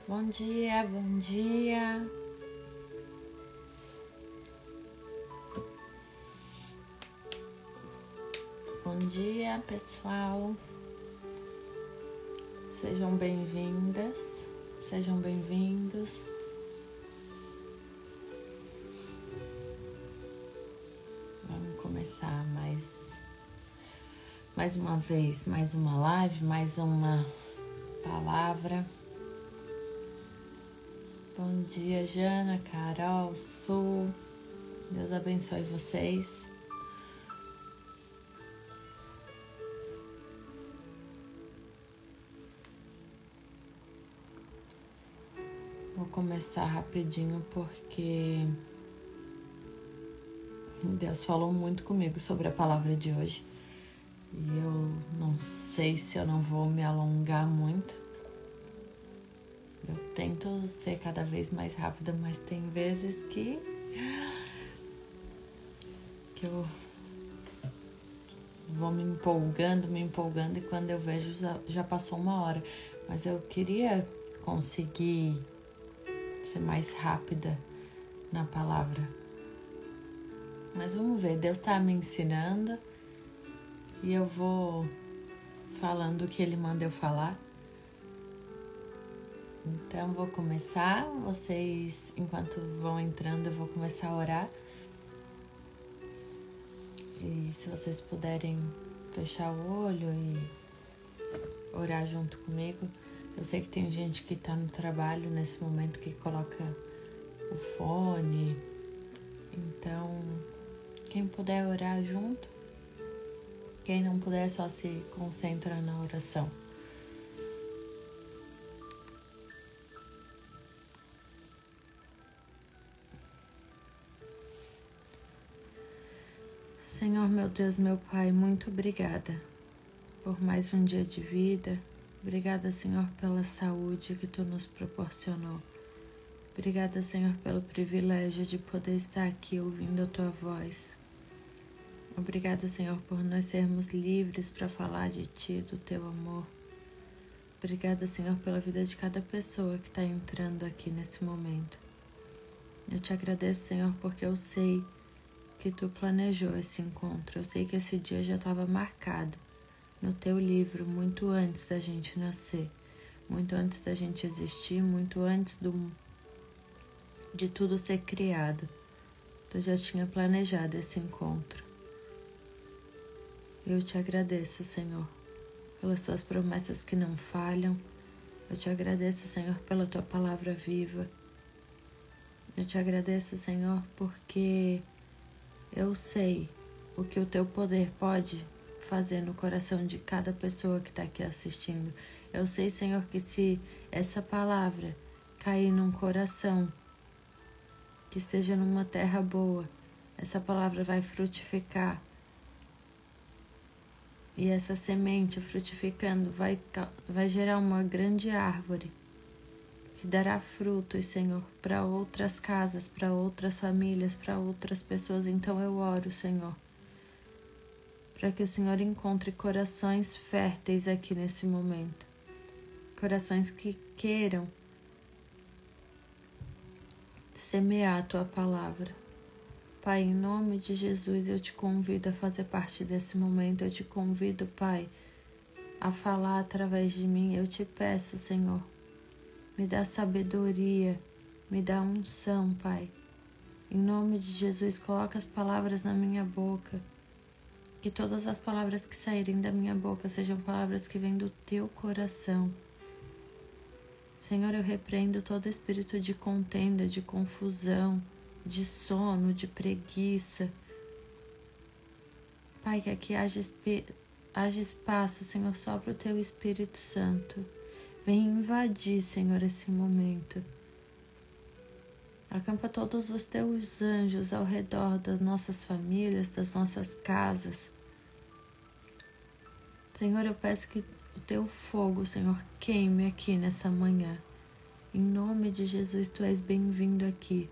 Bom dia, bom dia. Bom dia, pessoal. Sejam bem-vindas, sejam bem-vindos. Vamos começar mais uma vez, mais uma live, mais uma palavra. Bom dia, Jana, Carol, Su. Deus abençoe vocês. Vou começar rapidinho porque Deus falou muito comigo sobre a palavra de hoje. E eu não sei se eu não vou me alongar muito. Eu tento ser cada vez mais rápida, mas tem vezes que eu vou me empolgando e quando eu vejo já passou uma hora. Mas eu queria conseguir ser mais rápida na palavra. Mas vamos ver, Deus está me ensinando e eu vou falando o que Ele manda eu falar. Então vou começar, vocês, enquanto vão entrando, eu vou começar a orar. E se vocês puderem fechar o olho e orar junto comigo. Eu sei que tem gente que está no trabalho nesse momento que coloca o fone. Então, quem puder orar junto, quem não puder só se concentra na oração. Senhor, meu Deus, meu Pai, muito obrigada por mais um dia de vida. Obrigada, Senhor, pela saúde que Tu nos proporcionou. Obrigada, Senhor, pelo privilégio de poder estar aqui ouvindo a Tua voz. Obrigada, Senhor, por nós sermos livres para falar de Ti, do Teu amor. Obrigada, Senhor, pela vida de cada pessoa que está entrando aqui nesse momento. Eu Te agradeço, Senhor, porque eu sei que Tu planejou esse encontro. Eu sei que esse dia já estava marcado no Teu livro, muito antes da gente nascer, muito antes da gente existir, muito antes de tudo ser criado. Tu já tinha planejado esse encontro. Eu Te agradeço, Senhor, pelas Tuas promessas que não falham. Eu Te agradeço, Senhor, pela Tua palavra viva. Eu Te agradeço, Senhor, porque eu sei o que o Teu poder pode fazer no coração de cada pessoa que está aqui assistindo. Eu sei, Senhor, que se essa palavra cair num coração que esteja numa terra boa, essa palavra vai frutificar. E essa semente frutificando vai gerar uma grande árvore que dará frutos, Senhor, para outras casas, para outras famílias, para outras pessoas. Então eu oro, Senhor, para que o Senhor encontre corações férteis aqui nesse momento. Corações que queiram semear a Tua palavra. Pai, em nome de Jesus, eu Te convido a fazer parte desse momento. Eu Te convido, Pai, a falar através de mim. Eu Te peço, Senhor, me dá sabedoria, me dá unção, Pai. Em nome de Jesus, coloca as palavras na minha boca. Que todas as palavras que saírem da minha boca sejam palavras que vêm do Teu coração. Senhor, eu repreendo todo espírito de contenda, de confusão, de sono, de preguiça. Pai, que aqui haja espaço, Senhor, só para o Teu Espírito Santo. Vem invadir, Senhor, esse momento. Acampa todos os Teus anjos ao redor das nossas famílias, das nossas casas. Senhor, eu peço que o Teu fogo, Senhor, queime aqui nessa manhã. Em nome de Jesus, Tu és bem-vindo aqui.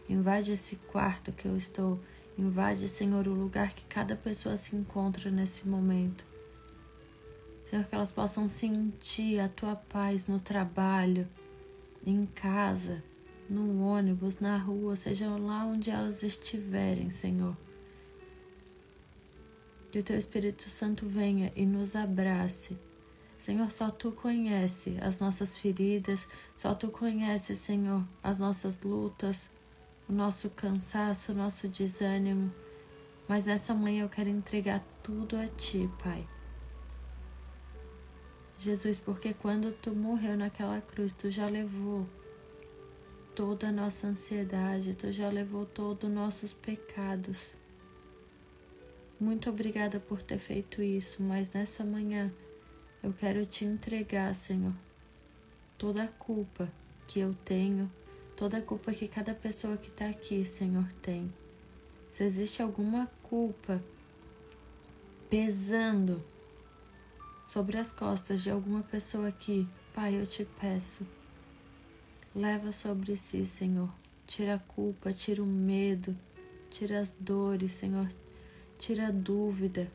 Invade esse quarto que eu estou. Invade, Senhor, o lugar que cada pessoa se encontra nesse momento. Senhor, que elas possam sentir a Tua paz no trabalho, em casa, no ônibus, na rua, seja lá onde elas estiverem, Senhor. Que o Teu Espírito Santo venha e nos abrace. Senhor, só Tu conhece as nossas feridas, só Tu conhece, Senhor, as nossas lutas, o nosso cansaço, o nosso desânimo. Mas nessa manhã eu quero entregar tudo a Ti, Pai. Jesus, porque quando Tu morreu naquela cruz, Tu já levou toda a nossa ansiedade, Tu já levou todos os nossos pecados. Muito obrigada por ter feito isso, mas nessa manhã eu quero Te entregar, Senhor, toda a culpa que eu tenho, toda a culpa que cada pessoa que está aqui, Senhor, tem. Se existe alguma culpa pesando sobre as costas de alguma pessoa aqui, Pai, eu Te peço, leva sobre si, Senhor. Tira a culpa, tira o medo, tira as dores, Senhor. Tira a dúvida.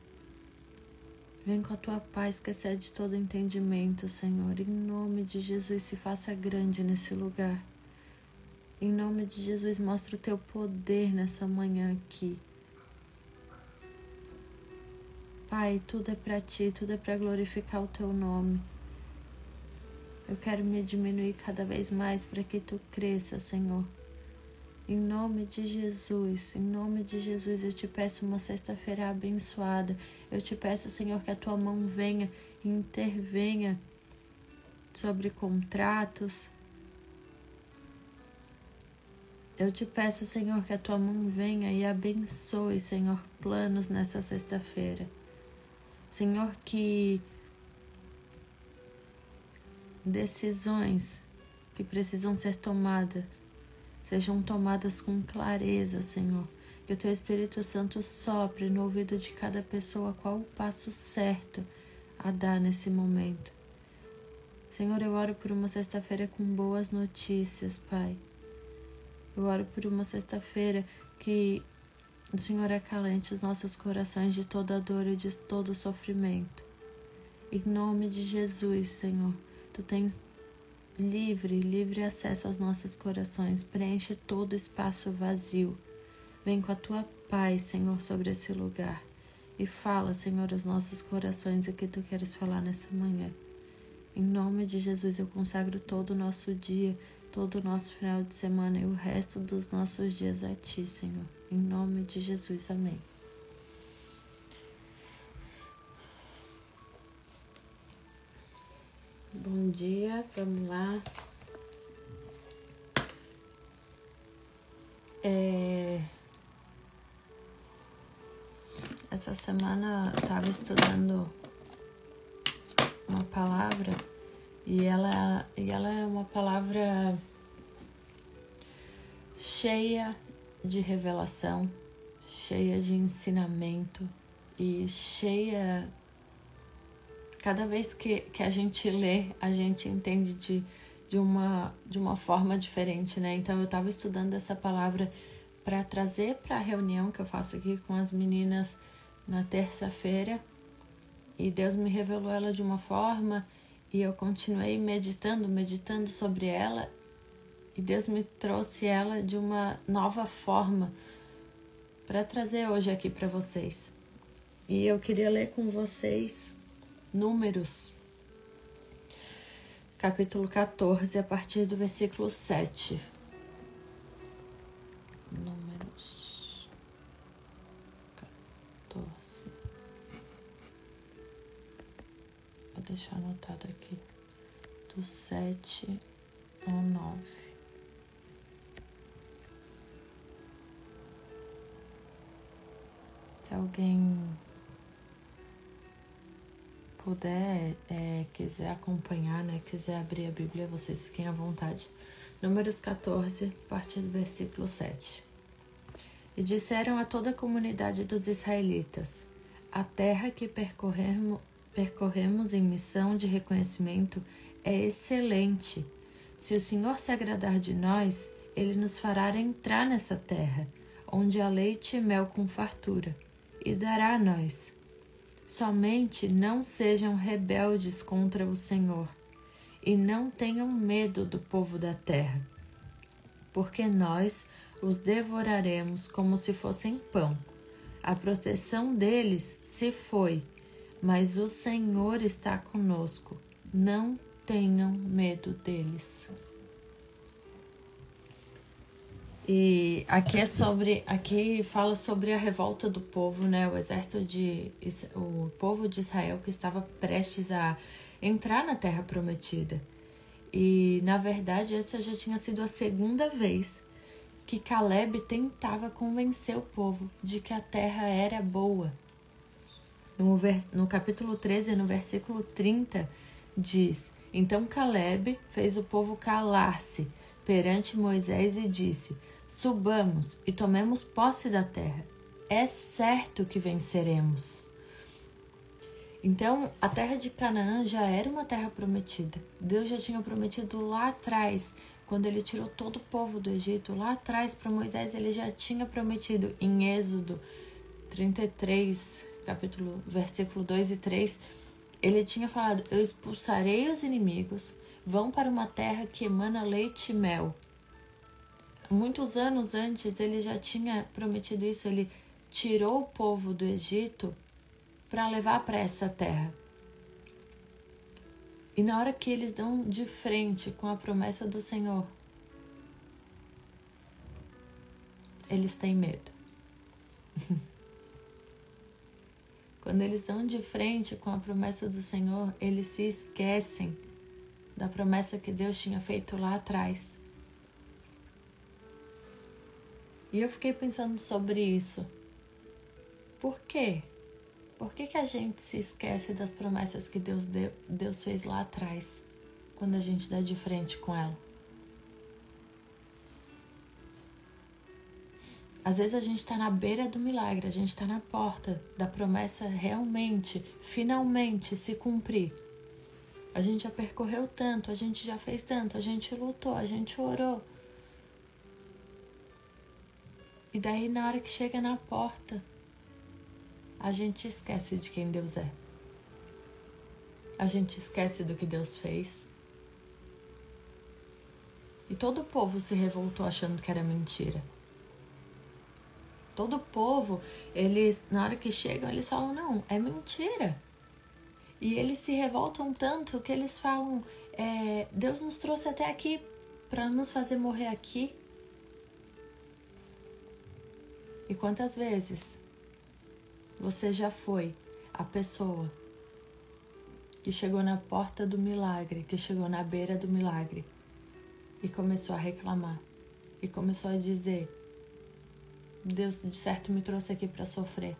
Vem com a Tua paz que excede todo entendimento, Senhor. Em nome de Jesus, se faça grande nesse lugar. Em nome de Jesus, mostra o Teu poder nessa manhã aqui. Pai, tudo é para Ti, tudo é para glorificar o Teu nome. Eu quero me diminuir cada vez mais para que Tu cresça, Senhor. Em nome de Jesus, eu Te peço uma sexta-feira abençoada. Eu Te peço, Senhor, que a Tua mão venha e intervenha sobre contratos. Eu Te peço, Senhor, que a Tua mão venha e abençoe, Senhor, planos nessa sexta-feira. Senhor, que decisões que precisam ser tomadas sejam tomadas com clareza, Senhor. Que o Teu Espírito Santo sopre no ouvido de cada pessoa qual o passo certo a dar nesse momento. Senhor, eu oro por uma sexta-feira com boas notícias, Pai. Eu oro por uma sexta-feira que o Senhor acalente os nossos corações de toda dor e de todo sofrimento. Em nome de Jesus, Senhor, Tu tens livre acesso aos nossos corações. Preenche todo espaço vazio. Vem com a Tua paz, Senhor, sobre esse lugar. E fala, Senhor, aos nossos corações o que Tu queres falar nessa manhã. Em nome de Jesus, eu consagro todo o nosso dia, todo o nosso final de semana e o resto dos nossos dias a Ti, Senhor. Em nome de Jesus, amém. Bom dia, vamos lá. Essa semana eu estava estudando uma palavra e ela é uma palavra cheia de revelação, cheia de ensinamento e cheia... Cada vez que a gente lê, a gente entende de uma forma diferente, né? Então eu estava estudando essa palavra para trazer para a reunião que eu faço aqui com as meninas na terça-feira, e Deus me revelou ela de uma forma e eu continuei meditando sobre ela, e Deus me trouxe ela de uma nova forma para trazer hoje aqui para vocês. E eu queria ler com vocês Números, capítulo 14, a partir do versículo 7. Números 14. Vou deixar anotado aqui. Do 7 ao 9. Se alguém puder, quiser acompanhar, né, quiser abrir a Bíblia, vocês fiquem à vontade. Números 14, a partir do versículo 7. E disseram a toda a comunidade dos israelitas: a terra que percorremos em missão de reconhecimento é excelente. Se o Senhor se agradar de nós, Ele nos fará entrar nessa terra, onde há leite e mel com fartura, e dará a nós. Somente não sejam rebeldes contra o Senhor, e não tenham medo do povo da terra, porque nós os devoraremos como se fossem pão. A proteção deles se foi, mas o Senhor está conosco. Não tenham medo deles. E aqui fala sobre a revolta do povo, né? O povo de Israel que estava prestes a entrar na Terra Prometida. E, na verdade, essa já tinha sido a segunda vez que Caleb tentava convencer o povo de que a terra era boa. No capítulo 13, no versículo 30, diz: Então Caleb fez o povo calar-se perante Moisés e disse: Subamos e tomemos posse da terra. É certo que venceremos. Então, a terra de Canaã já era uma terra prometida. Deus já tinha prometido lá atrás, quando ele tirou todo o povo do Egito, lá atrás para Moisés, ele já tinha prometido em Êxodo 33, versículo 2 e 3, ele tinha falado: Eu expulsarei os inimigos, vão para uma terra que emana leite e mel. Muitos anos antes, ele já tinha prometido isso, ele tirou o povo do Egito para levar para essa terra. E na hora que eles dão de frente com a promessa do Senhor, eles têm medo. Quando eles dão de frente com a promessa do Senhor, eles se esquecem da promessa que Deus tinha feito lá atrás. E eu fiquei pensando sobre isso. Por quê? Por que a gente se esquece das promessas que Deus fez lá atrás, quando a gente dá de frente com ela? Às vezes a gente está na beira do milagre, a gente está na porta da promessa realmente, finalmente se cumprir. A gente já percorreu tanto, a gente já fez tanto, a gente lutou, a gente orou. E daí na hora que chega na porta, a gente esquece de quem Deus é. A gente esquece do que Deus fez. E todo o povo se revoltou achando que era mentira. Todo o povo, eles, na hora que chegam, eles falam: não, é mentira. E eles se revoltam tanto que eles falam: Deus nos trouxe até aqui para nos fazer morrer aqui. E quantas vezes você já foi a pessoa que chegou na porta do milagre, que chegou na beira do milagre e começou a reclamar e começou a dizer: Deus de certo me trouxe aqui para sofrer.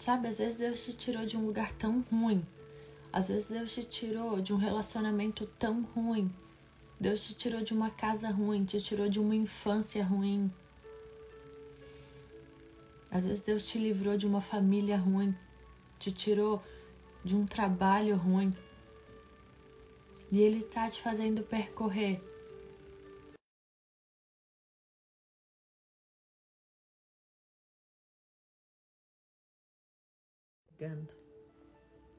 Sabe, às vezes Deus te tirou de um lugar tão ruim. Às vezes Deus te tirou de um relacionamento tão ruim. Deus te tirou de uma casa ruim, te tirou de uma infância ruim. Às vezes Deus te livrou de uma família ruim, te tirou de um trabalho ruim. E Ele tá te fazendo percorrer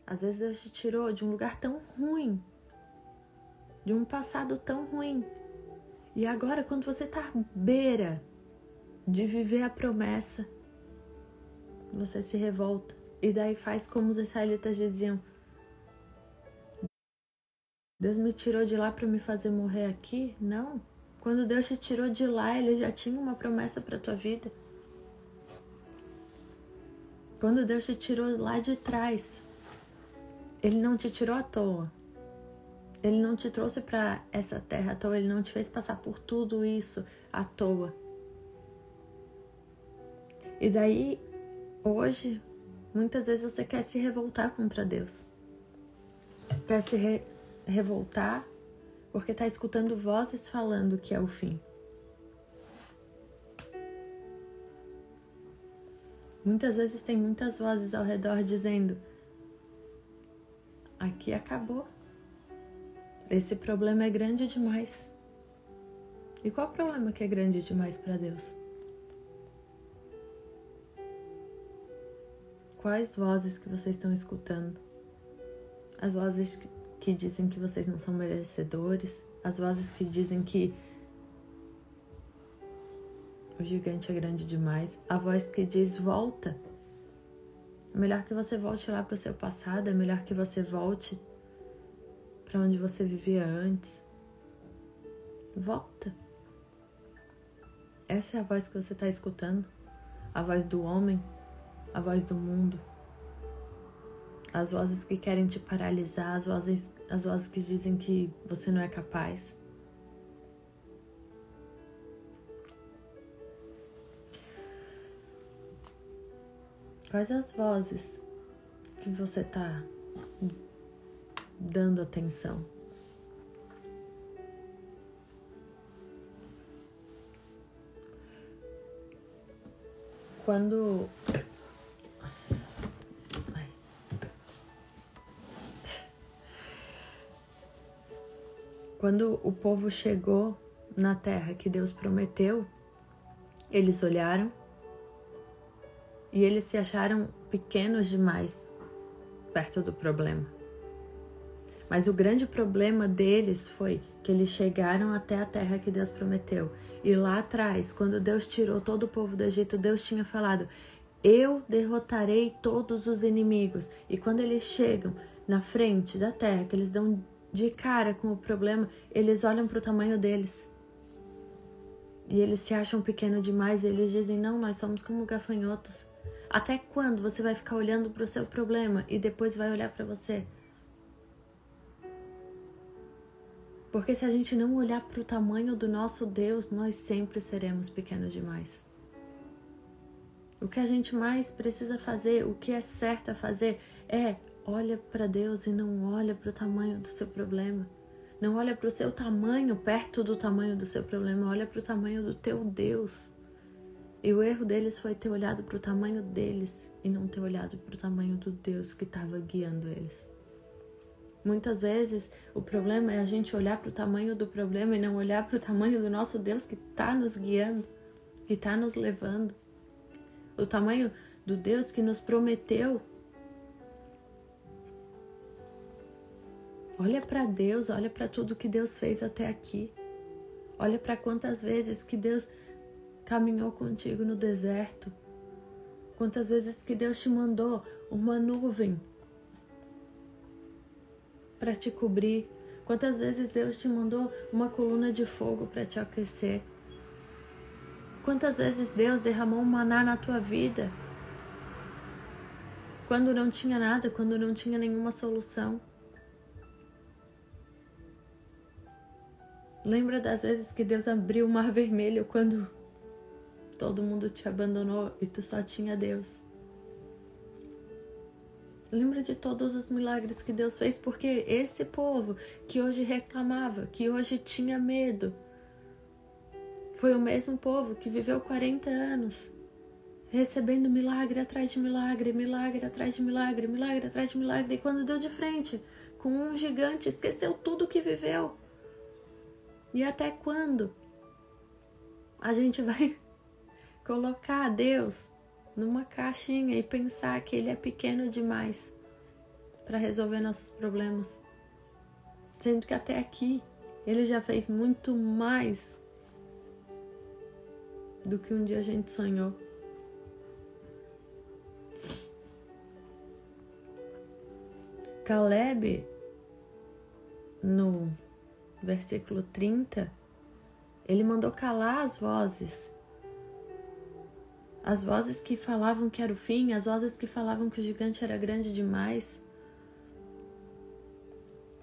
Às vezes Deus te tirou de um lugar tão ruim, de um passado tão ruim. E agora, quando você tá à beira de viver a promessa, você se revolta. E daí faz como os israelitas diziam: Deus me tirou de lá para me fazer morrer aqui? Não. Quando Deus te tirou de lá, Ele já tinha uma promessa para tua vida. Quando Deus te tirou lá de trás, Ele não te tirou à toa. Ele não te trouxe para essa terra à toa. Ele não te fez passar por tudo isso à toa. E daí, hoje, muitas vezes você quer se revoltar contra Deus. Quer se revoltar porque está escutando vozes falando que é o fim. Muitas vezes tem muitas vozes ao redor dizendo: aqui acabou. Esse problema é grande demais. E qual o problema que é grande demais para Deus? Quais vozes que vocês estão escutando? As vozes que dizem que vocês não são merecedores, as vozes que dizem que o gigante é grande demais, a voz que diz volta. É melhor que você volte lá para o seu passado, é melhor que você volte para onde você vivia antes. Volta. Essa é a voz que você está escutando, a voz do homem, a voz do mundo. As vozes que querem te paralisar, as vozes que dizem que você não é capaz. Quais as vozes que você está dando atenção? Quando o povo chegou na terra que Deus prometeu, eles olharam e eles se acharam pequenos demais perto do problema. Mas o grande problema deles foi que eles chegaram até a terra que Deus prometeu. E lá atrás, quando Deus tirou todo o povo do Egito, Deus tinha falado: eu derrotarei todos os inimigos. E quando eles chegam na frente da terra, que eles dão de cara com o problema, eles olham para o tamanho deles. E eles se acham pequeno demais. E eles dizem: não, nós somos como gafanhotos. Até quando você vai ficar olhando para o seu problema e depois vai olhar para você? Porque se a gente não olhar para o tamanho do nosso Deus, nós sempre seremos pequenos demais. O que a gente mais precisa fazer, o que é certo a fazer, é olha para Deus e não olha para o tamanho do seu problema. Não olha para o seu tamanho perto do tamanho do seu problema, olha para o tamanho do teu Deus. E o erro deles foi ter olhado para o tamanho deles e não ter olhado para o tamanho do Deus que estava guiando eles. Muitas vezes o problema é a gente olhar para o tamanho do problema e não olhar para o tamanho do nosso Deus que está nos guiando, que está nos levando. O tamanho do Deus que nos prometeu. Olha para Deus, olha para tudo que Deus fez até aqui. Olha para quantas vezes que Deus caminhou contigo no deserto. Quantas vezes que Deus te mandou uma nuvem para te cobrir. Quantas vezes Deus te mandou uma coluna de fogo para te aquecer. Quantas vezes Deus derramou um maná na tua vida. Quando não tinha nada, quando não tinha nenhuma solução. Lembra das vezes que Deus abriu o mar vermelho quando todo mundo te abandonou e tu só tinha Deus. Lembra de todos os milagres que Deus fez, porque esse povo que hoje reclamava, que hoje tinha medo, foi o mesmo povo que viveu 40 anos, recebendo milagre atrás de milagre, milagre atrás de milagre, milagre atrás de milagre, e quando deu de frente com um gigante, esqueceu tudo que viveu. E até quando a gente vai colocar Deus numa caixinha e pensar que Ele é pequeno demais para resolver nossos problemas, sendo que até aqui Ele já fez muito mais do que um dia a gente sonhou. Caleb, no versículo 30, ele mandou calar as vozes. As vozes que falavam que era o fim, as vozes que falavam que o gigante era grande demais.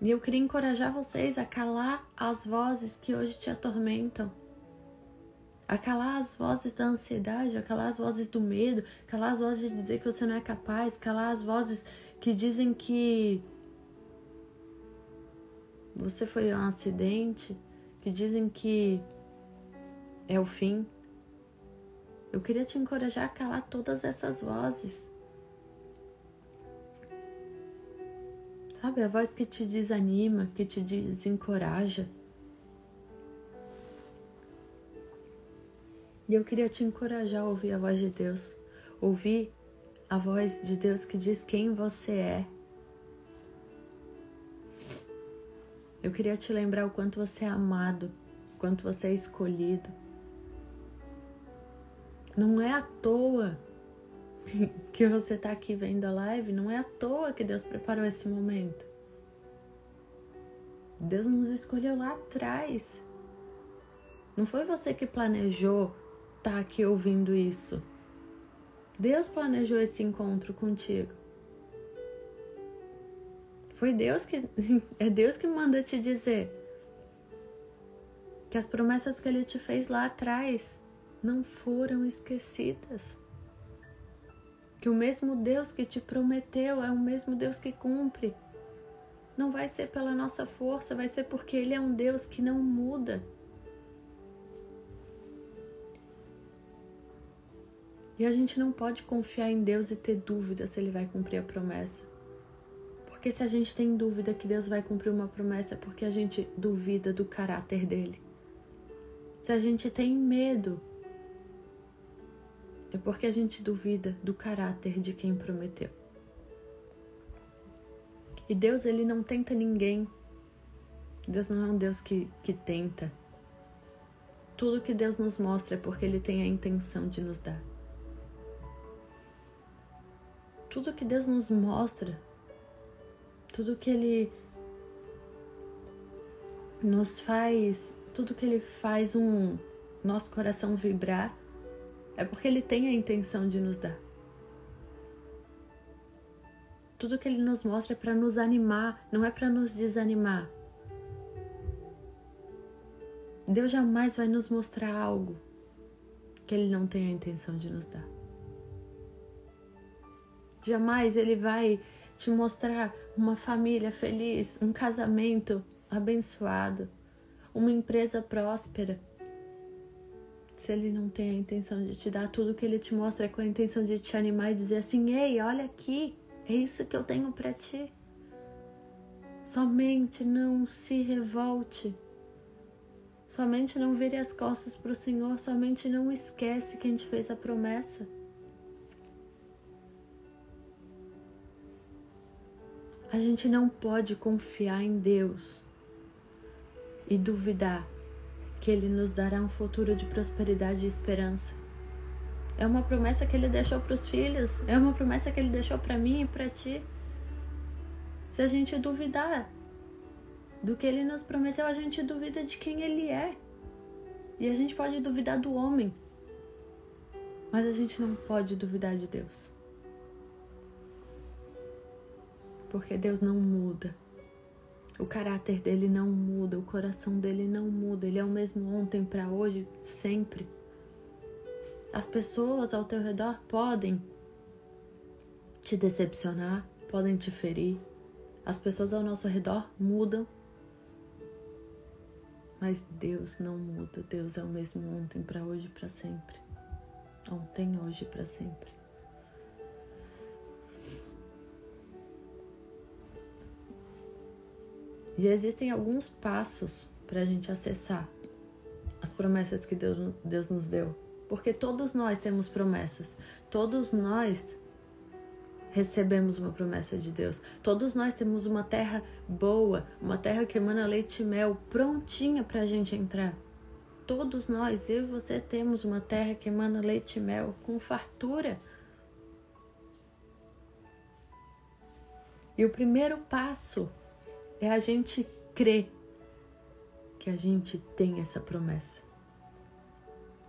E eu queria encorajar vocês a calar as vozes que hoje te atormentam. A calar as vozes da ansiedade, a calar as vozes do medo, calar as vozes de dizer que você não é capaz, calar as vozes que dizem que você foi um acidente, que dizem que é o fim. Eu queria te encorajar a calar todas essas vozes. Sabe, a voz que te desanima, que te desencoraja. E eu queria te encorajar a ouvir a voz de Deus. Ouvir a voz de Deus que diz quem você é. Eu queria te lembrar o quanto você é amado, o quanto você é escolhido. Não é à toa que você está aqui vendo a live, não é à toa que Deus preparou esse momento. Deus nos escolheu lá atrás. Não foi você que planejou estar aqui ouvindo isso. Deus planejou esse encontro contigo. Foi Deus que... É Deus que manda te dizer que as promessas que Ele te fez lá atrás não foram esquecidas. Que o mesmo Deus que te prometeu é o mesmo Deus que cumpre. Não vai ser pela nossa força, vai ser porque Ele é um Deus que não muda. E a gente não pode confiar em Deus e ter dúvida se Ele vai cumprir a promessa. Porque se a gente tem dúvida que Deus vai cumprir uma promessa é porque a gente duvida do caráter dele. Se a gente tem medo, é porque a gente duvida do caráter de quem prometeu. E Deus, Ele não tenta ninguém. Deus não é um Deus que tenta. Tudo que Deus nos mostra é porque Ele tem a intenção de nos dar. Tudo que Deus nos mostra, tudo que Ele nos faz, tudo que Ele faz nosso coração vibrar, é porque Ele tem a intenção de nos dar. Tudo que Ele nos mostra é para nos animar, não é para nos desanimar. Deus jamais vai nos mostrar algo que Ele não tem a intenção de nos dar. Jamais Ele vai te mostrar uma família feliz, um casamento abençoado, uma empresa próspera, se Ele não tem a intenção de te dar. Tudo que Ele te mostra é com a intenção de te animar e dizer assim: ei, olha aqui, é isso que eu tenho para ti. Somente não se revolte. Somente não vire as costas para o Senhor. Somente não esquece quem te fez a promessa. A gente não pode confiar em Deus e duvidar que Ele nos dará um futuro de prosperidade e esperança. É uma promessa que Ele deixou para os filhos, é uma promessa que Ele deixou para mim e para ti. Se a gente duvidar do que Ele nos prometeu, a gente duvida de quem Ele é. E a gente pode duvidar do homem, mas a gente não pode duvidar de Deus. Porque Deus não muda. O caráter dele não muda, o coração dele não muda. Ele é o mesmo ontem para hoje, sempre. As pessoas ao teu redor podem te decepcionar, podem te ferir. As pessoas ao nosso redor mudam. Mas Deus não muda. Deus é o mesmo ontem para hoje e para sempre. Ontem, hoje e para sempre. E existem alguns passos para a gente acessar as promessas que Deus nos deu. Porque todos nós temos promessas. Todos nós recebemos uma promessa de Deus. Todos nós temos uma terra boa, uma terra que emana leite e mel, prontinha para a gente entrar. Todos nós, eu e você, temos uma terra que emana leite e mel, com fartura. E o primeiro passo é a gente crer que a gente tem essa promessa.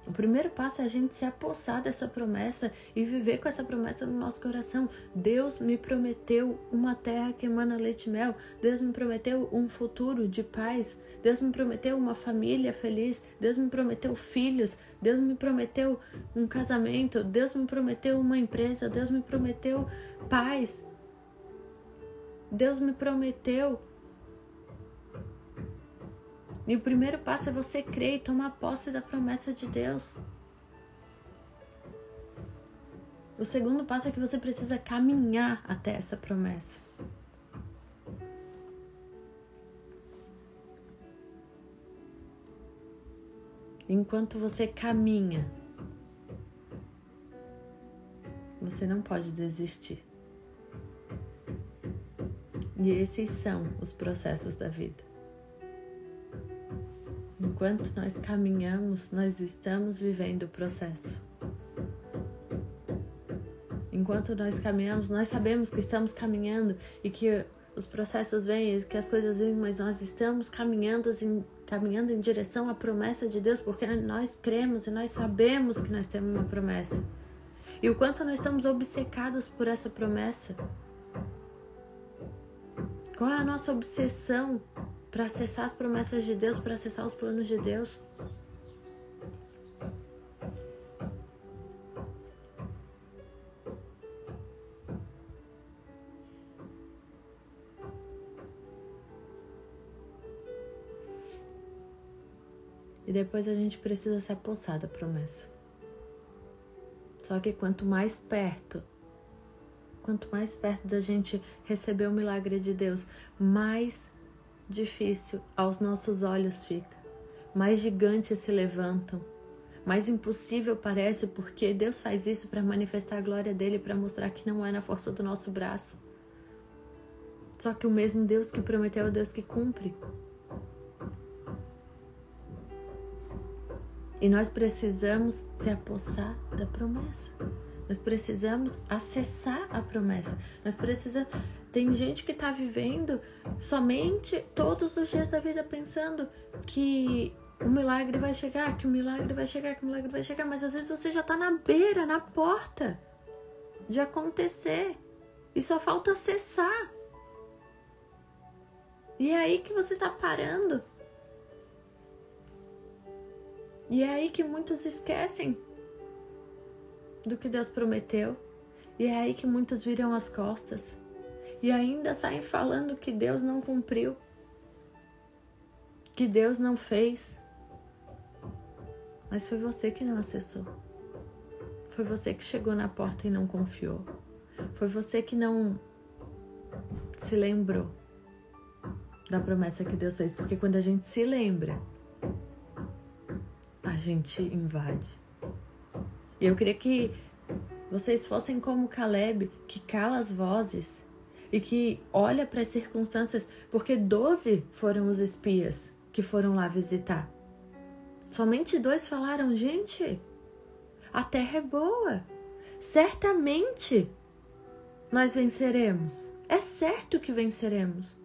O primeiro passo é a gente se apossar dessa promessa e viver com essa promessa no nosso coração. Deus me prometeu uma terra que emana leite e mel. Deus me prometeu um futuro de paz. Deus me prometeu uma família feliz. Deus me prometeu filhos. Deus me prometeu um casamento. Deus me prometeu uma empresa. Deus me prometeu paz. Deus me prometeu. E o primeiro passo é você crer e tomar posse da promessa de Deus. O segundo passo é que você precisa caminhar até essa promessa. Enquanto você caminha, você não pode desistir. E esses são os processos da vida. enquanto nós caminhamos, nós estamos vivendo o processo. Enquanto nós caminhamos, nós sabemos que estamos caminhando e que os processos vêm, que as coisas vêm, mas nós estamos caminhando em direção à promessa de Deus, porque nós cremos e nós sabemos que nós temos uma promessa. E o quanto nós estamos obcecados por essa promessa. Qual é a nossa obsessão para acessar as promessas de Deus, para acessar os planos de Deus? E depois a gente precisa se apossar da promessa. Só que quanto mais perto da gente receber o milagre de Deus, mais difícil aos nossos olhos fica. Mais gigantes se levantam. Mais impossível parece, porque Deus faz isso para manifestar a glória dele, para mostrar que não é na força do nosso braço. Só que o mesmo Deus que prometeu é o Deus que cumpre. E nós precisamos se apossar da promessa. Nós precisamos acessar a promessa. Tem gente que está vivendo somente todos os dias da vida pensando que o milagre vai chegar, que o milagre vai chegar, que o milagre vai chegar. Mas às vezes você já está na beira, na porta de acontecer. E só falta acessar. E é aí que você está parando. E é aí que muitos esquecem do que Deus prometeu. E é aí que muitos viram as costas. E ainda saem falando que Deus não cumpriu. Que Deus não fez. Mas foi você que não acessou. Foi você que chegou na porta e não confiou. Foi você que não se lembrou da promessa que Deus fez. Porque quando a gente se lembra, a gente invade. E eu queria que vocês fossem como Caleb, que cala as vozes e que olha para as circunstâncias, porque 12 foram os espias que foram lá visitar. Somente 2 falaram: gente, a terra é boa, certamente nós venceremos, é certo que venceremos.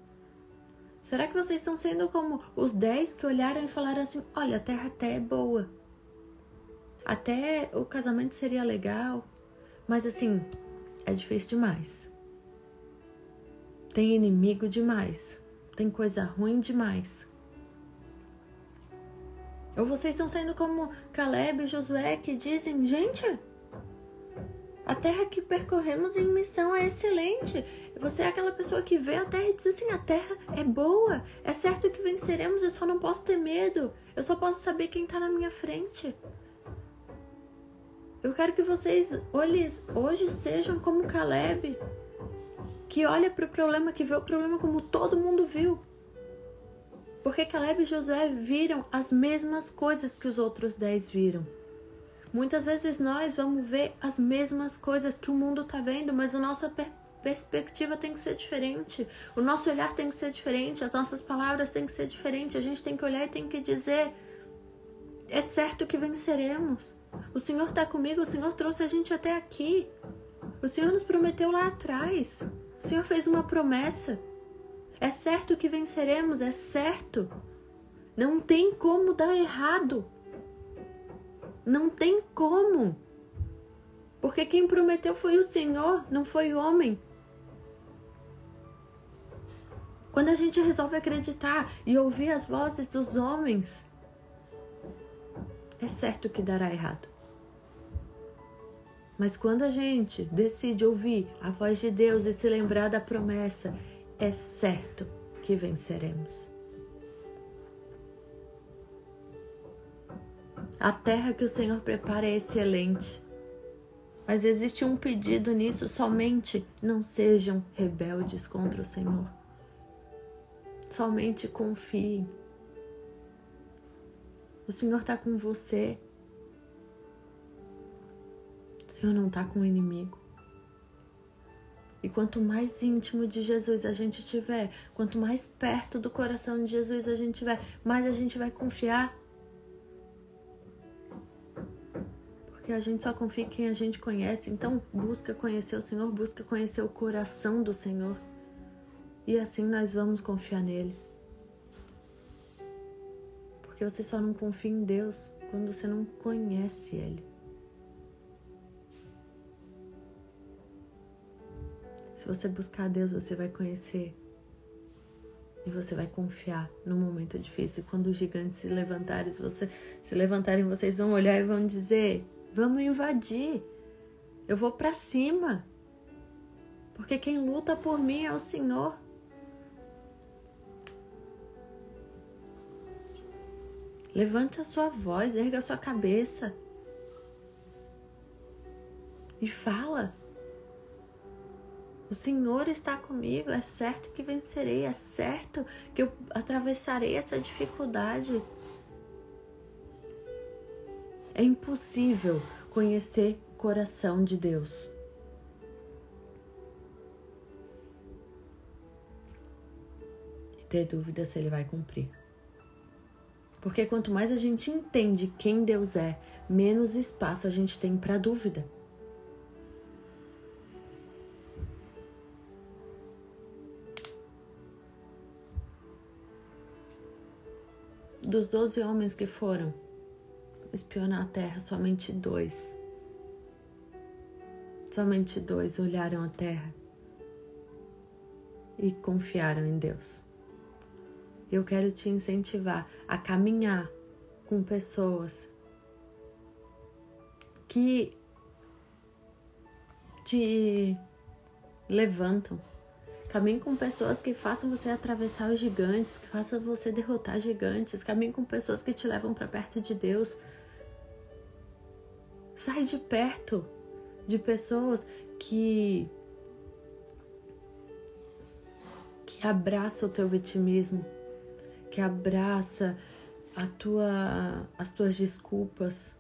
Será que vocês estão sendo como os 10 que olharam e falaram assim: olha, a terra até é boa, até o casamento seria legal, mas assim, é difícil demais, tem inimigo demais, tem coisa ruim demais? Ou vocês estão sendo como Caleb e Josué, que dizem: gente, a terra que percorremos em missão é excelente. Você é aquela pessoa que vê a terra e diz assim: a terra é boa, é certo que venceremos, eu só não posso ter medo, eu só posso saber quem está na minha frente. Eu quero que vocês hoje sejam como Caleb, que olha para o problema, que vê o problema como todo mundo viu. Porque Caleb e Josué viram as mesmas coisas que os outros 10 viram. Muitas vezes nós vamos ver as mesmas coisas que o mundo está vendo, mas a nossa perspectiva tem que ser diferente. O nosso olhar tem que ser diferente, as nossas palavras têm que ser diferentes. A gente tem que olhar e tem que dizer: é certo que venceremos. O Senhor está comigo, o Senhor trouxe a gente até aqui. O Senhor nos prometeu lá atrás. O Senhor fez uma promessa. É certo que venceremos, é certo. Não tem como dar errado. Não tem como. Porque quem prometeu foi o Senhor, não foi o homem. Quando a gente resolve acreditar e ouvir as vozes dos homens, é certo que dará errado. Mas quando a gente decide ouvir a voz de Deus e se lembrar da promessa, é certo que venceremos. A terra que o Senhor prepara é excelente. Mas existe um pedido nisso: somente não sejam rebeldes contra o Senhor. Somente confiem. O Senhor está com você. O Senhor não está com o inimigo. E quanto mais íntimo de Jesus a gente tiver, quanto mais perto do coração de Jesus a gente tiver, mais a gente vai confiar Porque a gente só confia em quem a gente conhece. Então, busca conhecer o Senhor, busca conhecer o coração do Senhor. E assim nós vamos confiar nele. Porque você só não confia em Deus quando você não conhece ele. Se você buscar Deus, você vai conhecer. E você vai confiar no momento difícil. Quando os gigantes se levantarem, vocês vão olhar e vão dizer: vamos invadir. Eu vou para cima. Porque quem luta por mim é o Senhor. Levante a sua voz, erga a sua cabeça. E fala. O Senhor está comigo, é certo que vencerei, é certo que eu atravessarei essa dificuldade. É impossível conhecer o coração de Deus. E ter dúvida se ele vai cumprir. Porque quanto mais a gente entende quem Deus é, menos espaço a gente tem para dúvida. Dos 12 homens que foram espionar a terra, somente dois olharam a terra e confiaram em Deus. Eu quero te incentivar a caminhar com pessoas que te levantam. Caminhe com pessoas que façam você atravessar os gigantes, que façam você derrotar gigantes. Caminhe com pessoas que te levam para perto de Deus. Sai de perto de pessoas que abraçam o teu vitimismo, que abraça as tuas desculpas.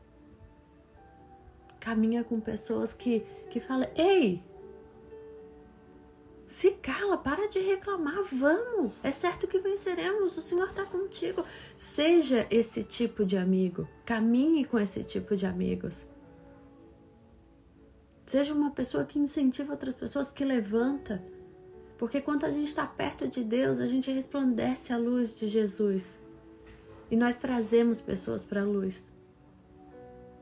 Caminha com pessoas que falam: ei, se cala, para de reclamar, vamos. É certo que venceremos, o Senhor está contigo. Seja esse tipo de amigo, caminhe com esse tipo de amigos. Seja uma pessoa que incentiva outras pessoas, que levanta. Porque quando a gente está perto de Deus, a gente resplandece a luz de Jesus. E nós trazemos pessoas para a luz.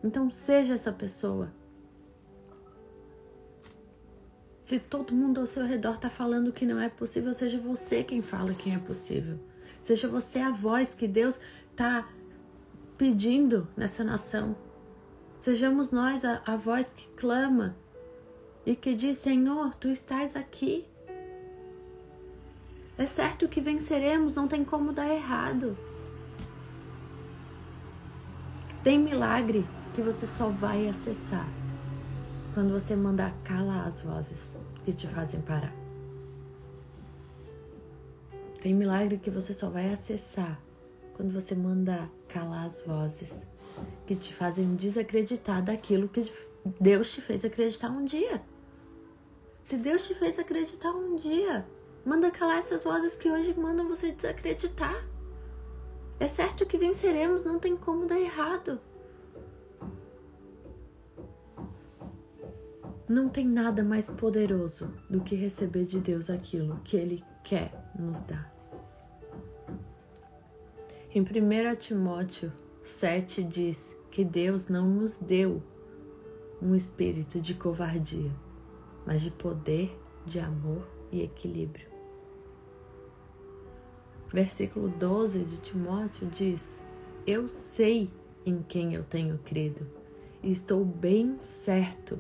Então seja essa pessoa. Se todo mundo ao seu redor está falando que não é possível, seja você quem fala que é possível. Seja você a voz que Deus está pedindo nessa nação. Sejamos nós a voz que clama e que diz: Senhor, Tu estás aqui. É certo que venceremos, não tem como dar errado. Tem milagre que você só vai acessar quando você mandar calar as vozes que te fazem parar. Tem milagre que você só vai acessar quando você mandar calar as vozes que te fazem desacreditar daquilo que Deus te fez acreditar um dia. Se Deus te fez acreditar um dia, manda calar essas vozes que hoje mandam você desacreditar. É certo que venceremos, não tem como dar errado. Não tem nada mais poderoso do que receber de Deus aquilo que Ele quer nos dar. Em 1 Timóteo 7 diz que Deus não nos deu um espírito de covardia, mas de poder, de amor e equilíbrio. Versículo 12 de Timóteo diz: eu sei em quem eu tenho crido e estou bem certo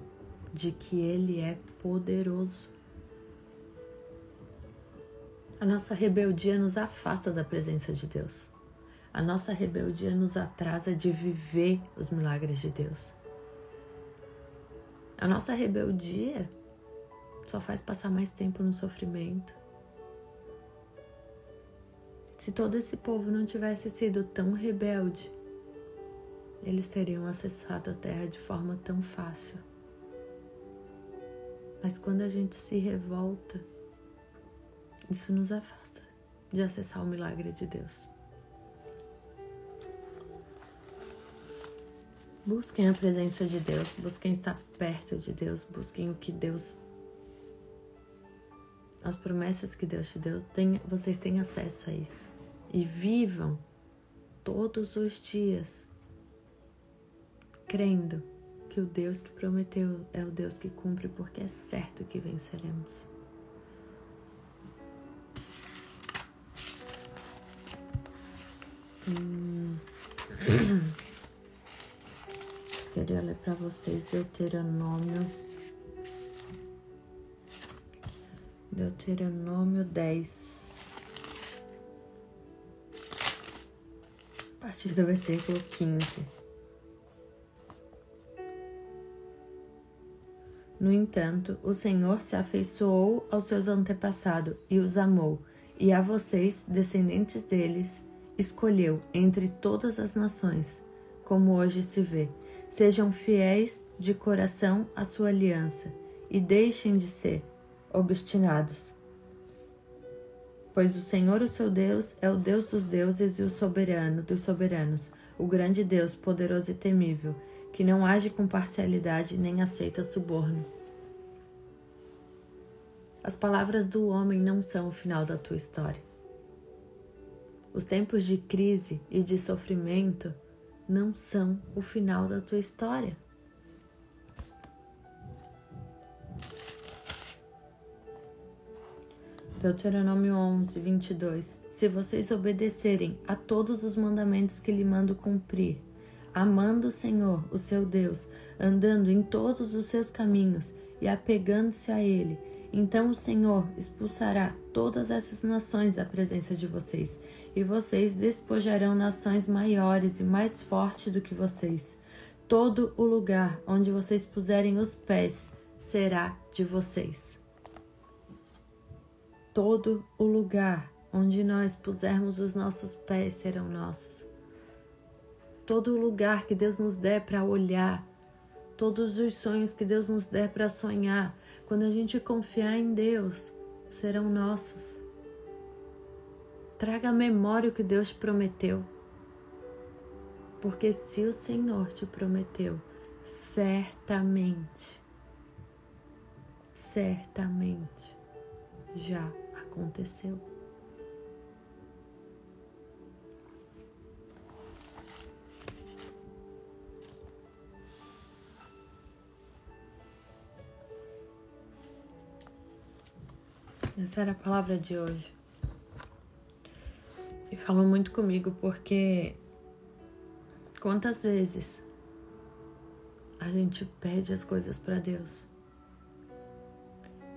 de que Ele é poderoso. A nossa rebeldia nos afasta da presença de Deus. A nossa rebeldia nos atrasa de viver os milagres de Deus. A nossa rebeldia só faz passar mais tempo no sofrimento. Se todo esse povo não tivesse sido tão rebelde, eles teriam acessado a terra de forma tão fácil. Mas quando a gente se revolta, isso nos afasta de acessar o milagre de Deus. Busquem a presença de Deus, busquem estar perto de Deus, busquem o que Deus, as promessas que Deus te deu, vocês têm acesso a isso. E vivam todos os dias crendo que o Deus que prometeu é o Deus que cumpre, porque é certo que venceremos. Queria ler para vocês Deuteronômio 10, a partir do versículo 15. No entanto, o Senhor se afeiçoou aos seus antepassados e os amou, e a vocês, descendentes deles, escolheu entre todas as nações, como hoje se vê. Sejam fiéis de coração à sua aliança e deixem de ser obstinados. Pois o Senhor, o seu Deus, é o Deus dos deuses e o soberano dos soberanos, o grande Deus, poderoso e temível, que não age com parcialidade nem aceita suborno. As palavras do homem não são o final da tua história. Os tempos de crise e de sofrimento não são o final da tua história. Deuteronômio 11, 22. Se vocês obedecerem a todos os mandamentos que lhe mando cumprir, amando o Senhor, o seu Deus, andando em todos os seus caminhos e apegando-se a Ele, então o Senhor expulsará todas essas nações da presença de vocês, e vocês despojarão nações maiores e mais fortes do que vocês. Todo o lugar onde vocês puserem os pés será de vocês. Todo o lugar onde nós pusermos os nossos pés serão nossos. Todo lugar que Deus nos der para olhar, todos os sonhos que Deus nos der para sonhar, quando a gente confiar em Deus, serão nossos. Traga à memória o que Deus te prometeu. Porque se o Senhor te prometeu, certamente já aconteceu. Essa era a palavra de hoje. E falou muito comigo porque quantas vezes a gente pede as coisas para Deus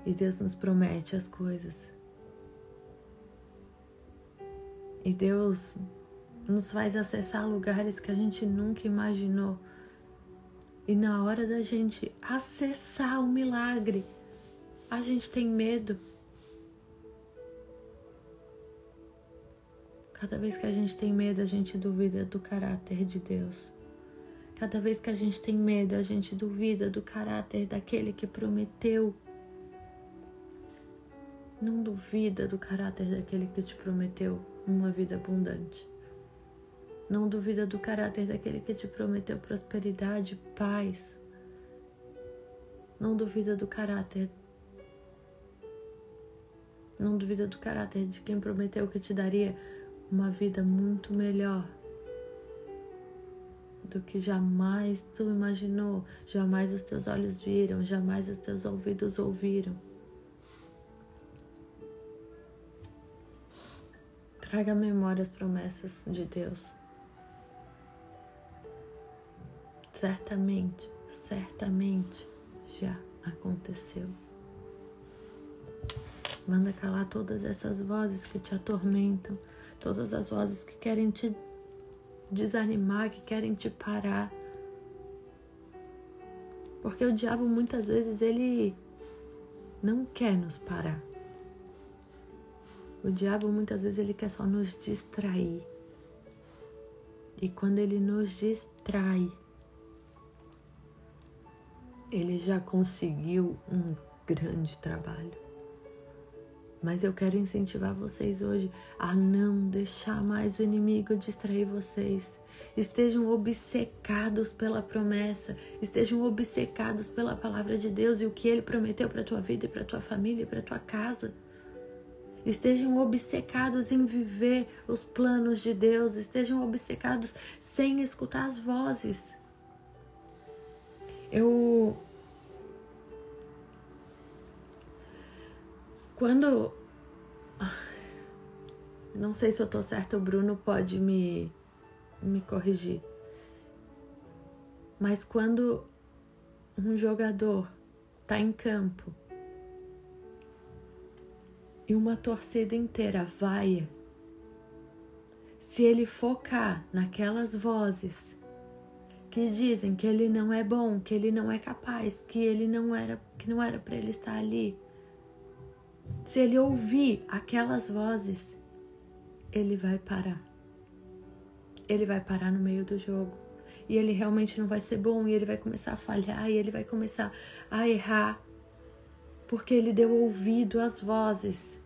e Deus nos promete as coisas e Deus nos faz acessar lugares que a gente nunca imaginou, e na hora da gente acessar o milagre a gente tem medo. Cada vez que a gente tem medo, a gente duvida do caráter de Deus. Cada vez que a gente tem medo, a gente duvida do caráter daquele que prometeu. Não duvida do caráter daquele que te prometeu uma vida abundante. Não duvida do caráter daquele que te prometeu prosperidade, paz. Não duvida do caráter. Não duvida do caráter de quem prometeu que te daria uma vida muito melhor do que jamais tu imaginou, jamais os teus olhos viram, jamais os teus ouvidos ouviram. Traga à memória as promessas de Deus. Certamente já aconteceu. Manda calar todas essas vozes que te atormentam, todas as vozes que querem te desanimar, que querem te parar. Porque o diabo muitas vezes ele não quer nos parar. O diabo muitas vezes ele quer só nos distrair. E quando ele nos distrai, ele já conseguiu um grande trabalho. Mas eu quero incentivar vocês hoje a não deixar mais o inimigo distrair vocês. Estejam obcecados pela promessa, estejam obcecados pela palavra de Deus e o que Ele prometeu para a tua vida e para a tua família e para a tua casa. Estejam obcecados em viver os planos de Deus, estejam obcecados sem escutar as vozes. Não sei se eu tô certa, o Bruno pode me corrigir. Mas quando um jogador tá em campo e uma torcida inteira vaia, se ele focar naquelas vozes que dizem que ele não é bom, que ele não é capaz, que não era para ele estar ali, se ele ouvir aquelas vozes, ele vai parar. Ele vai parar no meio do jogo. E ele realmente não vai ser bom. E ele vai começar a falhar. E ele vai começar a errar. Porque ele deu ouvido às vozes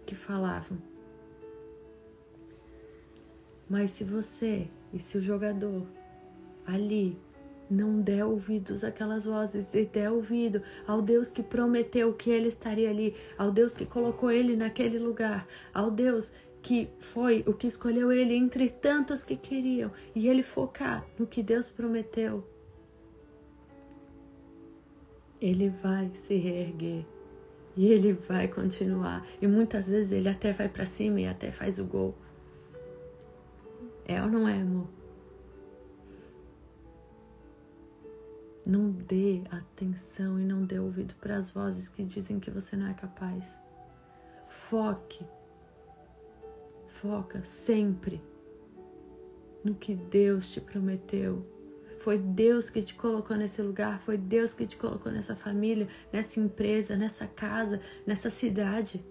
que falavam. Mas se você e se o jogador ali não der ouvidos àquelas vozes e der ouvido ao Deus que prometeu que ele estaria ali, ao Deus que colocou ele naquele lugar, ao Deus que foi o que escolheu ele entre tantos que queriam, e ele focar no que Deus prometeu, ele vai se reerguer e ele vai continuar, e muitas vezes ele até vai para cima e até faz o gol. É ou não é, amor? Não dê atenção e não dê ouvido para as vozes que dizem que você não é capaz. Foca sempre no que Deus te prometeu. Foi Deus que te colocou nesse lugar, foi Deus que te colocou nessa família, nessa empresa, nessa casa, nessa cidade.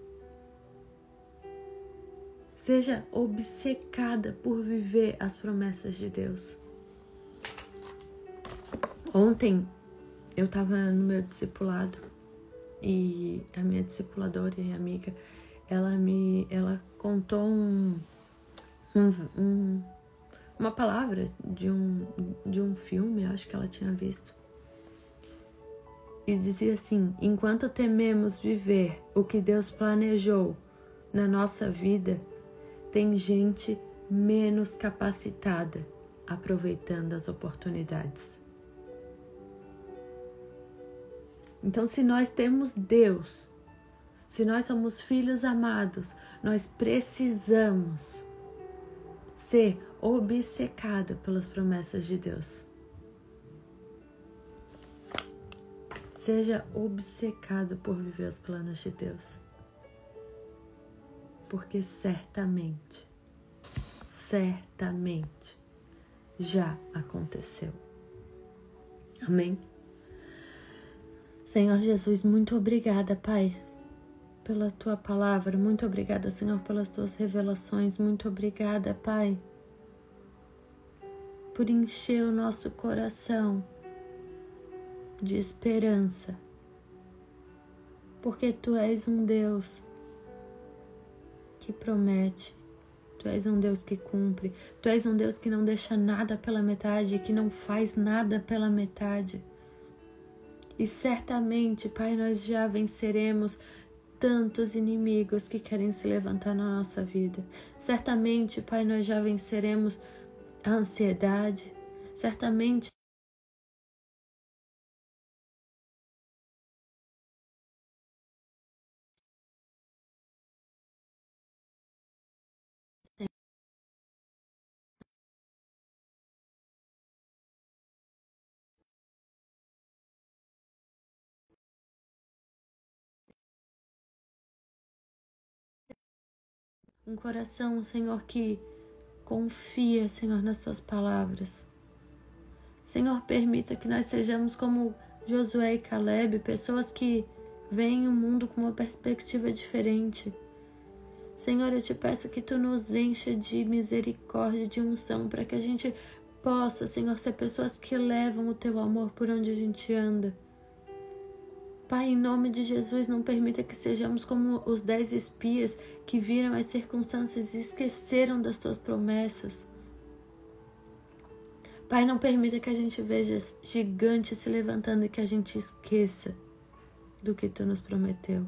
Seja obcecada por viver as promessas de Deus. Ontem eu estava no meu discipulado e a minha discipuladora e amiga, ela contou uma palavra de um filme, acho que ela tinha visto. E dizia assim: enquanto tememos viver o que Deus planejou na nossa vida, tem gente menos capacitada aproveitando as oportunidades. Então, se nós temos Deus, se nós somos filhos amados, nós precisamos ser obcecados pelas promessas de Deus. Seja obcecado por viver os planos de Deus. Porque certamente já aconteceu. Amém? Senhor Jesus, muito obrigada, Pai, pela Tua palavra. Muito obrigada, Senhor, pelas Tuas revelações. Muito obrigada, Pai, por encher o nosso coração de esperança. Porque Tu és um Deus que promete. Tu és um Deus que cumpre. Tu és um Deus que não deixa nada pela metade, que não faz nada pela metade. E certamente, Pai, nós já venceremos tantos inimigos que querem se levantar na nossa vida. Certamente, Pai, nós já venceremos a ansiedade. Certamente, um coração, Senhor, que confia, Senhor, nas Tuas palavras. Senhor, permita que nós sejamos como Josué e Caleb, pessoas que veem o mundo com uma perspectiva diferente. Senhor, eu te peço que Tu nos encha de misericórdia, de unção, para que a gente possa, Senhor, ser pessoas que levam o Teu amor por onde a gente anda. Pai, em nome de Jesus, não permita que sejamos como os 10 espias que viram as circunstâncias e esqueceram das tuas promessas. Pai, não permita que a gente veja gigantes se levantando e que a gente esqueça do que tu nos prometeu.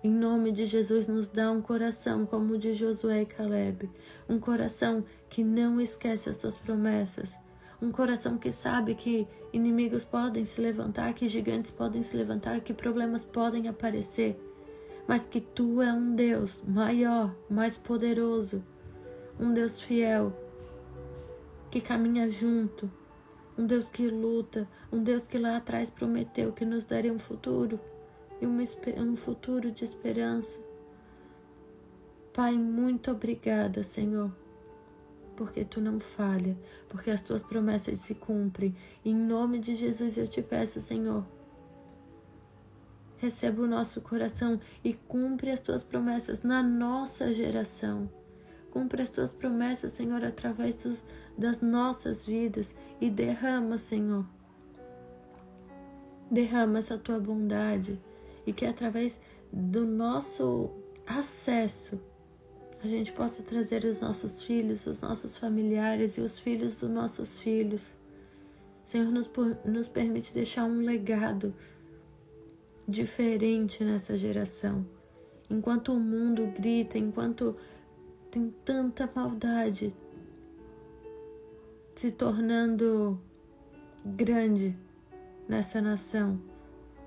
Em nome de Jesus, nos dá um coração como o de Josué e Caleb. Um coração que não esquece as tuas promessas. Um coração que sabe que inimigos podem se levantar, que gigantes podem se levantar, que problemas podem aparecer. Mas que tu é um Deus maior, mais poderoso. Um Deus fiel, que caminha junto. Um Deus que luta. Um Deus que lá atrás prometeu que nos daria um futuro. E um futuro de esperança. Pai, muito obrigada, Senhor, porque tu não falha, porque as tuas promessas se cumprem. Em nome de Jesus eu te peço, Senhor, receba o nosso coração e cumpre as tuas promessas na nossa geração. Cumpre as tuas promessas, Senhor, através das nossas vidas e derrama, Senhor, derrama essa tua bondade. E que através do nosso acesso, a gente possa trazer os nossos filhos, os nossos familiares e os filhos dos nossos filhos. Senhor, nos permite deixar um legado diferente nessa geração. Enquanto o mundo grita, enquanto tem tanta maldade se tornando grande nessa nação,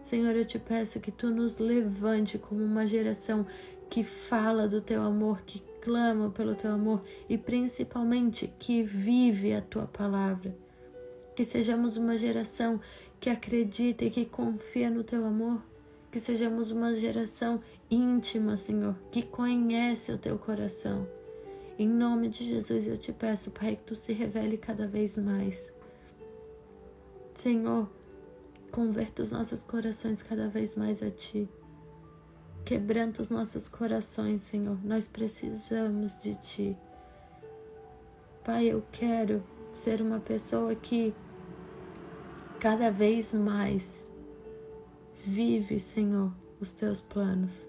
Senhor, eu te peço que tu nos levante como uma geração que fala do teu amor, que clama pelo teu amor e principalmente que vive a tua palavra. Que sejamos uma geração que acredita e que confia no teu amor. Que sejamos uma geração íntima, Senhor, que conhece o teu coração. Em nome de Jesus eu te peço, Pai, que tu se revele cada vez mais. Senhor, converta os nossos corações cada vez mais a Ti. Quebranta os nossos corações, Senhor. Nós precisamos de Ti. Pai, eu quero ser uma pessoa que cada vez mais vive, Senhor, os Teus planos.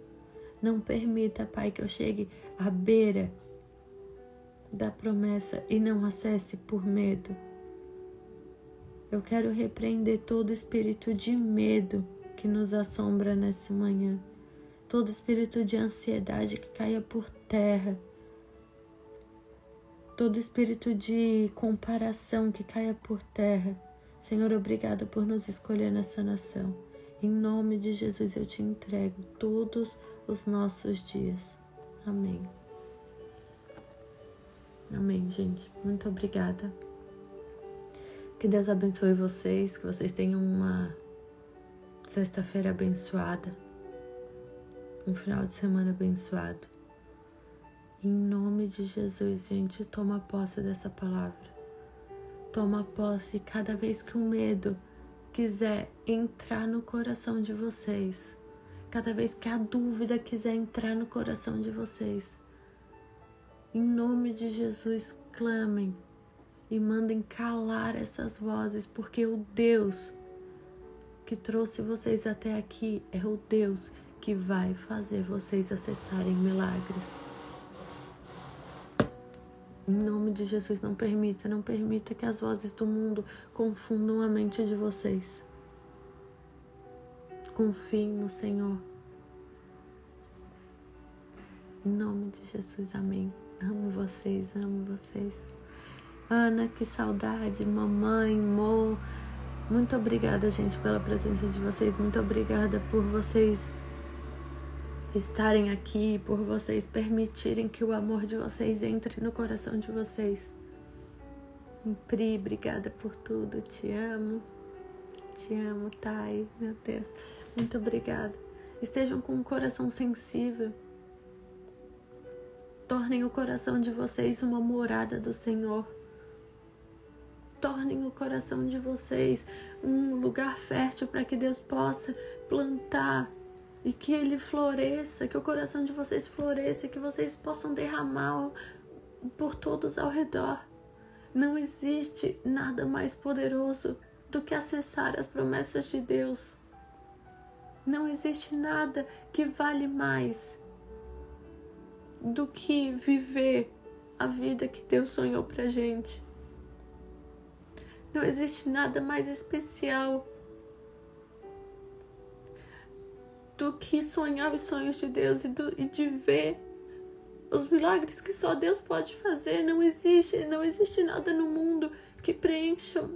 Não permita, Pai, que eu chegue à beira da promessa e não acesse por medo. Eu quero repreender todo espírito de medo que nos assombra nessa manhã. Todo espírito de ansiedade que caia por terra. Todo espírito de comparação que caia por terra. Senhor, obrigada por nos escolher nessa nação. Em nome de Jesus eu te entrego todos os nossos dias. Amém. Amém, gente. Muito obrigada. Que Deus abençoe vocês, que vocês tenham uma sexta-feira abençoada, um final de semana abençoado. Em nome de Jesus, gente, toma posse dessa palavra. Toma posse cada vez que o medo quiser entrar no coração de vocês, cada vez que a dúvida quiser entrar no coração de vocês. Em nome de Jesus, clamem. E mandem calar essas vozes, porque o Deus que trouxe vocês até aqui é o Deus que vai fazer vocês acessarem milagres. Em nome de Jesus, não permita que as vozes do mundo confundam a mente de vocês. Confiem no Senhor. Em nome de Jesus, amém. Amo vocês, amo vocês. Ana, que saudade, mamãe, Mo. Muito obrigada, gente, pela presença de vocês. Muito obrigada por vocês estarem aqui, por vocês permitirem que o amor de vocês entre no coração de vocês. Pri, obrigada por tudo. Te amo, Thay. Meu Deus, muito obrigada. Estejam com um coração sensível. Tornem o coração de vocês uma morada do Senhor. Tornem o coração de vocês um lugar fértil para que Deus possa plantar e que Ele floresça, que o coração de vocês floresça, que vocês possam derramar por todos ao redor. Não existe nada mais poderoso do que acessar as promessas de Deus. Não existe nada que vale mais do que viver a vida que Deus sonhou pra gente. Não existe nada mais especial do que sonhar os sonhos de Deus e de ver os milagres que só Deus pode fazer. Não existe nada no mundo que preencha.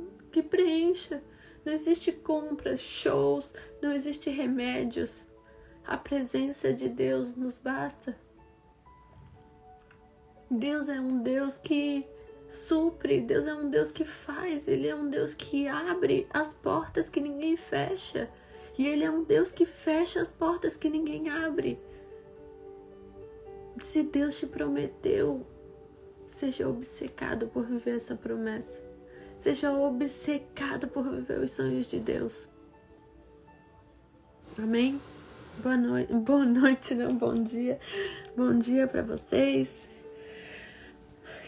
Não existe compras, shows, não existe remédios. A presença de Deus nos basta. Deus é um Deus que supre, Deus é um Deus que faz, Ele é um Deus que abre as portas que ninguém fecha. E Ele é um Deus que fecha as portas que ninguém abre. Se Deus te prometeu, seja obcecado por viver essa promessa. Seja obcecado por viver os sonhos de Deus. Amém? Boa noite, não, bom dia. Bom dia para vocês.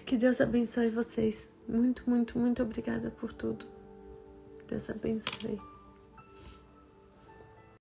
Que Deus abençoe vocês. Muito, muito, muito obrigada por tudo. Deus abençoe.